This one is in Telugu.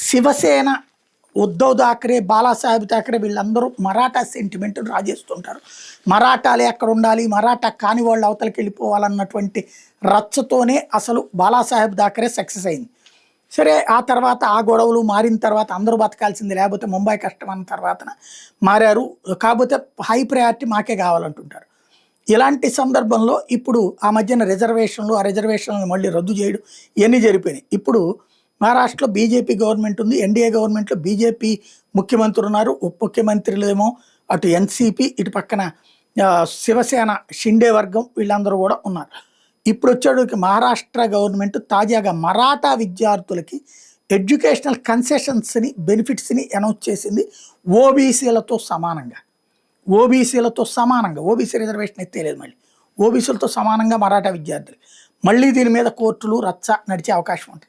శివసేన, ఉద్ధవ్ థాకరే, బాలాసాహెబ్ థాకరే వీళ్ళందరూ మరాఠా సెంటిమెంట్ రాజేస్తుంటారు. మరాఠాలే అక్కడ ఉండాలి, మరాఠా కాని వాళ్ళు అవతలకి వెళ్ళిపోవాలన్నటువంటి రచ్చతోనే అసలు బాలాసాహెబ్ థాకరే సక్సెస్ అయింది. సరే ఆ తర్వాత ఆ గొడవలు మారిన తర్వాత అందరూ బతకాల్సింది, లేకపోతే ముంబై కష్టం అన్న తర్వాత మారారు. కాకపోతే హై ప్రయారిటీ మాకే కావాలంటుంటారు. ఇలాంటి సందర్భంలో ఇప్పుడు ఆ మధ్యన రిజర్వేషన్లు, ఆ రిజర్వేషన్లను మళ్ళీ రద్దు చేయడం ఇవన్నీ జరిగిపోయినాయి. ఇప్పుడు మహారాష్ట్రలో బీజేపీ గవర్నమెంట్ ఉంది. ఎన్డీఏ గవర్నమెంట్లో బీజేపీ ముఖ్యమంత్రి ఉన్నారు. ఉప ముఖ్యమంత్రులేమో అటు ఎన్సీపీ, ఇటు పక్కన శివసేన షిండే వర్గం వీళ్ళందరూ కూడా ఉన్నారు. ఇప్పుడు వచ్చేటికి మహారాష్ట్ర గవర్నమెంట్ తాజాగా మరాఠా విద్యార్థులకి ఎడ్యుకేషనల్ కన్సెషన్స్ని, బెనిఫిట్స్ని అనౌన్స్ చేసింది. ఓబీసీలతో సమానంగా, ఓబీసీ రిజర్వేషన్ ఎత్తేలేదు, మళ్ళీ ఓబీసీలతో సమానంగా మరాఠా విద్యార్థులు. మళ్ళీ దీని మీద కోర్టులు రచ్చ నడిచే అవకాశం ఉంటుంది.